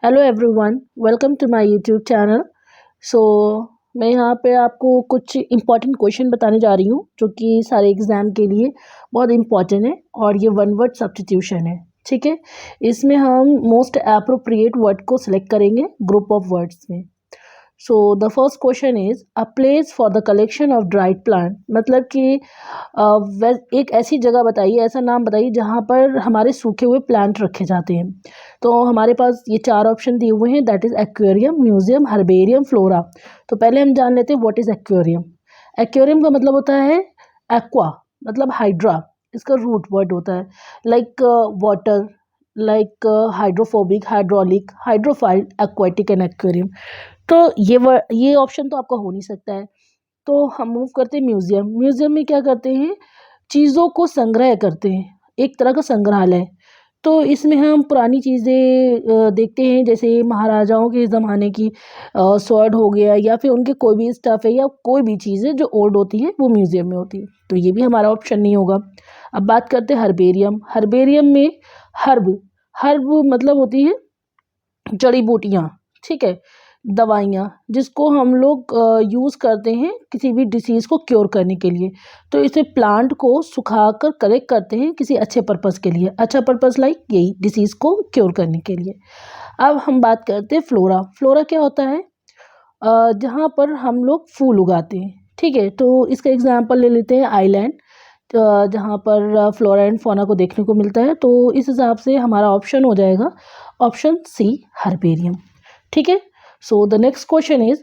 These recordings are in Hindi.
Hello everyone, welcome to my YouTube channel. So मैं यहाँ पे आपको कुछ इम्पॉर्टेंट क्वेश्चन बताने जा रही हूँ जो कि सारे एग्ज़ाम के लिए बहुत इम्पॉर्टेंट है और ये वन वर्ड सब्स्टिट्यूशन है। ठीक है, इसमें हम मोस्ट एप्रोप्रिएट वर्ड को सिलेक्ट करेंगे ग्रुप ऑफ वर्ड्स में। So the first question is a place for the collection of dried plant, मतलब कि एक ऐसी जगह बताइए, ऐसा नाम बताइए जहाँ पर हमारे सूखे हुए प्लांट रखे जाते हैं। तो हमारे पास ये चार ऑप्शन दिए हुए हैं, that is aquarium, museum, herbarium, flora. तो पहले हम जान लेते हैं व्हाट इज़ एक्वेरियम। एक्वेरियम का मतलब होता है एक्वा, मतलब हाइड्रा, इसका रूट वर्ड होता है like water, like hydrophobic, hydraulic, hydrophile, aquatic and aquarium. तो ये ऑप्शन तो आपका हो नहीं सकता है। तो हम मूव करते हैं म्यूजियम। म्यूजियम में क्या करते हैं, चीज़ों को संग्रह करते हैं, एक तरह का संग्रहालय। तो इसमें हम पुरानी चीज़ें देखते हैं, जैसे महाराजाओं के ज़माने की स्वॉर्ड हो गया, या फिर उनके कोई भी स्टफ़ है या कोई भी चीज़ें जो ओल्ड होती है वो म्यूज़ियम में होती है। तो ये भी हमारा ऑप्शन नहीं होगा। अब बात करते हैं हर्बेरियम। हर्बेरियम में हर्ब, हर्ब मतलब होती है जड़ी बूटियाँ, ठीक है, दवाइयाँ, जिसको हम लोग यूज़ करते हैं किसी भी डिसीज़ को क्योर करने के लिए। तो इसे प्लांट को सुखाकर कलेक्ट करते हैं किसी अच्छे पर्पज़ के लिए, अच्छा पर्पज़ लाइक यही डिसीज़ को क्योर करने के लिए। अब हम बात करते हैं फ्लोरा। फ्लोरा क्या होता है, जहाँ पर हम लोग फूल उगाते हैं। ठीक है, तो इसका एग्जांपल ले लेते हैं आइलैंड, जहाँ पर फ्लोरा एंड फौना को देखने को मिलता है। तो इस हिसाब से हमारा ऑप्शन हो जाएगा ऑप्शन सी, हर्बेरियम। ठीक है, so the next question is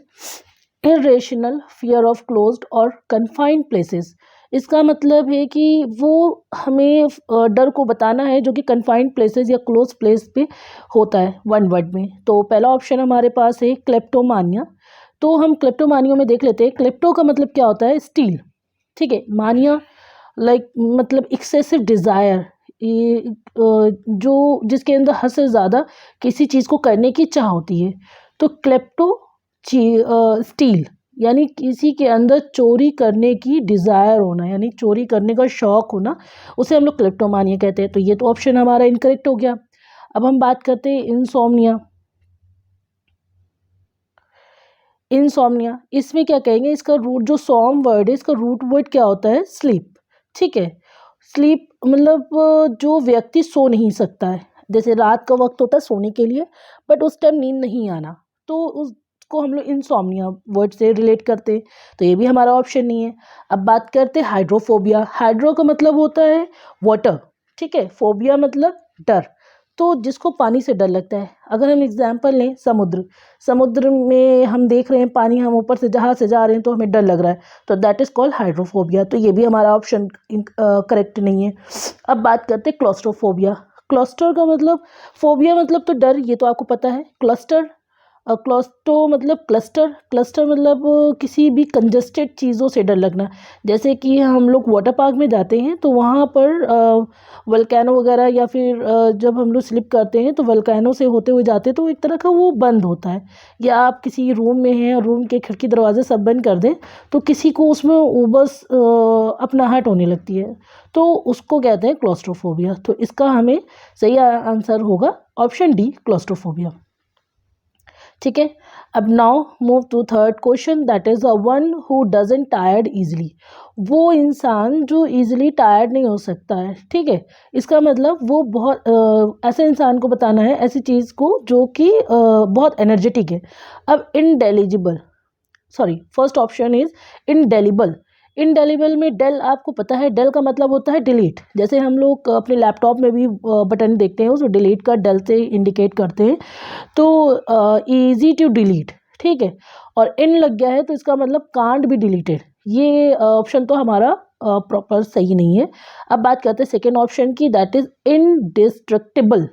irrational fear of closed और कन्फाइंड प्लेसेस। इसका मतलब है कि वो हमें डर को बताना है जो कि कन्फाइंड प्लेसेस या क्लोज प्लेस पे होता है वन वर्ड में। तो पहला ऑप्शन हमारे पास है क्लेप्टोमानिया। तो हम क्लेप्टोमानिया में देख लेते हैं। क्लेप्टो का मतलब क्या होता है, स्टील। ठीक है, मानिया लाइक मतलब एक्सेसिव डिज़ायर, ये जो जिसके अंदर हद से ज़्यादा किसी चीज़ को करने की चाह होती है। तो क्लेप्टो स्टील यानी किसी के अंदर चोरी करने की डिज़ायर होना, यानी चोरी करने का शौक होना, उसे हम लोग क्लेप्टोमानिया कहते हैं। तो ये तो ऑप्शन हमारा इनकरेक्ट हो गया। अब हम बात करते हैं इंसोम्निया। इंसोम्निया, इसमें क्या कहेंगे, इसका रूट जो सॉम वर्ड है, इसका रूट वर्ड क्या होता है, स्लीप। ठीक है, स्लीप मतलब जो व्यक्ति सो नहीं सकता है, जैसे रात का वक्त होता है सोने के लिए, बट उस टाइम नींद नहीं आना, तो उसको हम लोग इंसोम्निया वर्ड से रिलेट करते हैं। तो ये भी हमारा ऑप्शन नहीं है। अब बात करते हैं हाइड्रोफोबिया। हाइड्रो का मतलब होता है वाटर, ठीक है, फोबिया मतलब डर, तो जिसको पानी से डर लगता है। अगर हम एग्जाम्पल लें समुद्र, समुद्र में हम देख रहे हैं पानी, हम ऊपर से जहाज से जा रहे हैं तो हमें डर लग रहा है, तो दैट इज़ कॉल्ड हाइड्रोफोबिया। तो ये भी हमारा ऑप्शन करेक्ट नहीं है। अब बात करते हैं क्लॉस्ट्रोफोबिया। क्लस्टर का मतलब, फोबिया मतलब तो डर, ये तो आपको पता है। क्लस्टर, क्लस्टो मतलब क्लस्टर, क्लस्टर मतलब किसी भी कंजस्टेड चीज़ों से डर लगना। जैसे कि हम लोग वाटर पार्क में जाते हैं तो वहाँ पर वल्केनो वगैरह, या फिर जब हम लोग स्लिप करते हैं तो वल्केनो से होते हुए जाते हैं तो एक तरह का वो बंद होता है। या आप किसी रूम में हैं और रूम के खिड़की दरवाजे सब बंद कर दें तो किसी को उसमें उबस अपनाहट होने लगती है, तो उसको कहते हैं क्लॉस्ट्रोफोबिया। तो इसका हमें सही आंसर होगा ऑप्शन डी, क्लॉस्ट्रोफोबिया। ठीक है, अब now move to third question, that is a one who doesn't tired easily. वो इंसान जो इजीली टायर्ड नहीं हो सकता है। ठीक है, इसका मतलब वो बहुत ऐसे इंसान को बताना है, ऐसी चीज़ को जो कि बहुत एनर्जेटिक है। अब ineligible, sorry, first option is indelible. Indelible में डेल आपको पता है, डेल का मतलब होता है डिलीट। जैसे हम लोग अपने लैपटॉप में भी बटन देखते हैं, उसको डिलीट का डेल से इंडिकेट करते हैं। तो इजी टू डिलीट, ठीक है, और इन लग गया है तो इसका मतलब कांट बी डिलीटेड। ये ऑप्शन तो हमारा प्रॉपर सही नहीं है। अब बात करते हैं सेकेंड ऑप्शन की, दैट इज इनडिस्ट्रक्टिबल।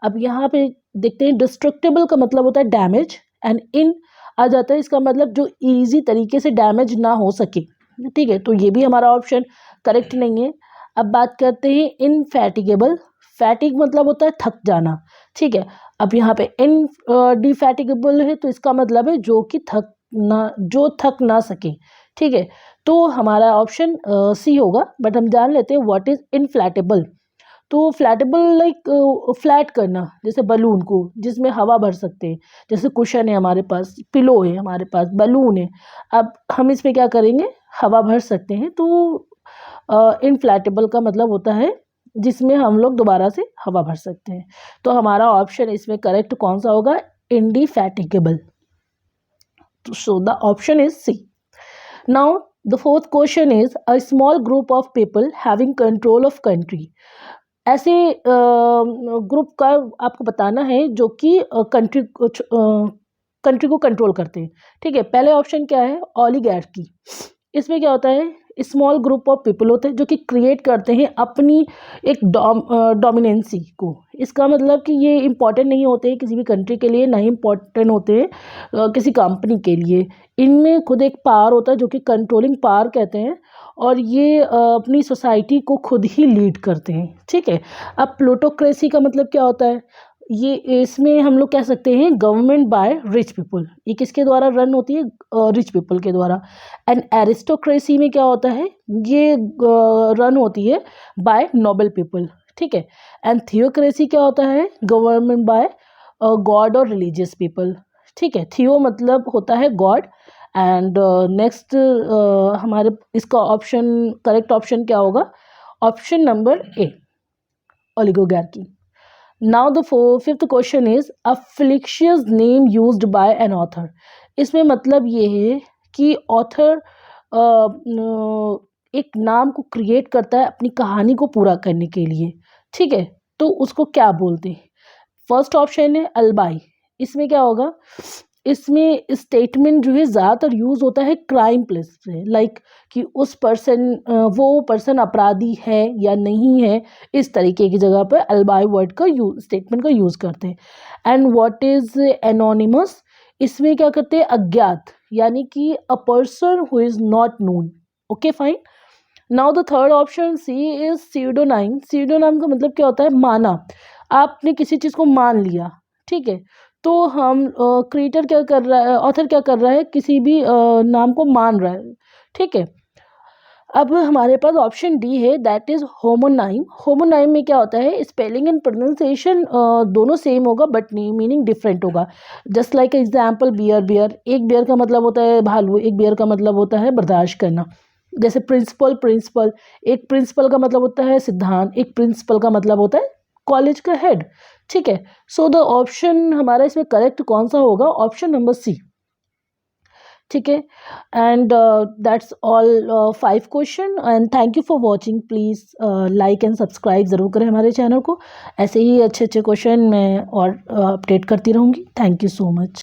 अब यहाँ पे देखते हैं, डिस्ट्रक्टिबल का मतलब होता है डैमेज, एंड इन आ जाता है, इसका मतलब जो इजी तरीके से डैमेज ना हो सके। ठीक है, तो ये भी हमारा ऑप्शन करेक्ट नहीं है। अब बात करते हैं इनफैटिगेबल। फैटिग मतलब होता है थक जाना। ठीक है, अब यहाँ पे इन डिफैटिगेबल है तो इसका मतलब है जो कि थक ना सके। ठीक है, तो हमारा ऑप्शन सी होगा, बट हम जान लेते हैं व्हाट इज इनफ्लैटेबल। तो फ्लैटेबल लाइक फ्लैट करना, जैसे बलून को जिसमें हवा भर सकते हैं, जैसे कुशन है हमारे पास, पिलो है हमारे पास, बलून है, अब हम इस पे क्या करेंगे, हवा भर सकते हैं। तो इनफ्लैटेबल का मतलब होता है जिसमें हम लोग दोबारा से हवा भर सकते हैं। तो हमारा ऑप्शन इसमें करेक्ट कौन सा होगा, इंडिफैटिगेबल। So the option is C. Now the fourth question is a small group of people having control of country. ऐसे ग्रुप का आपको बताना है जो कि कंट्री को कंट्रोल करते हैं। ठीक है, पहले ऑप्शन क्या है, ओलिगार्की। इसमें क्या होता है, स्मॉल ग्रुप ऑफ पीपल होते हैं जो कि क्रिएट करते हैं अपनी एक डोमिनेंसी को। इसका मतलब कि ये इम्पॉर्टेंट नहीं होते हैं किसी भी कंट्री के लिए, नहीं इम्पॉर्टेंट होते हैं किसी कंपनी के लिए। इनमें खुद एक पावर होता है जो कि कंट्रोलिंग पावर कहते हैं, और ये अपनी सोसाइटी को खुद ही लीड करते हैं। ठीक है, अब प्लूटोक्रेसी का मतलब क्या होता है, ये इसमें हम लोग कह सकते हैं गवर्नमेंट बाय रिच पीपल। ये किसके द्वारा रन होती है, रिच पीपल के द्वारा। एंड एरिस्टोक्रेसी में क्या होता है, ये रन होती है बाय नोबल पीपल। ठीक है, एंड थियोक्रेसी क्या होता है, गवर्नमेंट बाय गॉड और रिलीजियस पीपल। ठीक है, थियो मतलब होता है गॉड। एंड नेक्स्ट हमारे इसका ऑप्शन, करेक्ट ऑप्शन क्या होगा, option number A, oligarchy. Now the fifth question is a fictitious name used by an author. इसमें मतलब ये है कि ऑथर एक नाम को क्रिएट करता है अपनी कहानी को पूरा करने के लिए। ठीक है, तो उसको क्या बोलते हैं। फर्स्ट ऑप्शन है अलबाई। इसमें क्या होगा, इसमें स्टेटमेंट जो है ज़्यादातर यूज़ होता है क्राइम प्लेस से, लाइक कि उस पर्सन वो पर्सन अपराधी है या नहीं है, इस तरीके की जगह पर अलबाई वर्ड का स्टेटमेंट का यूज़ करते हैं। एंड व्हाट इज़ एनोनिमस, इसमें क्या करते हैं, अज्ञात, यानी कि a person who is not known. Okay fine. Now the third option C is pseudonym. Pseudonym का मतलब क्या होता है, माना, आपने किसी चीज़ को मान लिया। ठीक है, तो हम क्रिएटर क्या कर रहा है, ऑथर क्या कर रहा है, किसी भी नाम को मान रहा है। ठीक है, अब हमारे पास ऑप्शन डी है, दैट इज होमोनाइम। होमोनाइम में क्या होता है, स्पेलिंग एंड प्रोनाउंसिएशन दोनों सेम होगा बट मीनिंग डिफरेंट होगा। Just like example bear. Bear, एक बियर का मतलब होता है भालू, एक बियर का मतलब होता है बर्दाश्त करना। जैसे प्रिंसिपल, प्रिंसिपल, एक प्रिंसिपल का मतलब होता है सिद्धांत, एक प्रिंसिपल का मतलब होता है कॉलेज का हेड। ठीक है, सो द ऑप्शन हमारा इसमें करेक्ट कौन सा होगा, ऑप्शन नंबर सी। ठीक है, and that's all 5 question, and thank you for watching. Please like and subscribe ज़रूर करें हमारे चैनल को। ऐसे ही अच्छे अच्छे क्वेश्चन मैं और अपडेट करती रहूँगी। Thank you so much.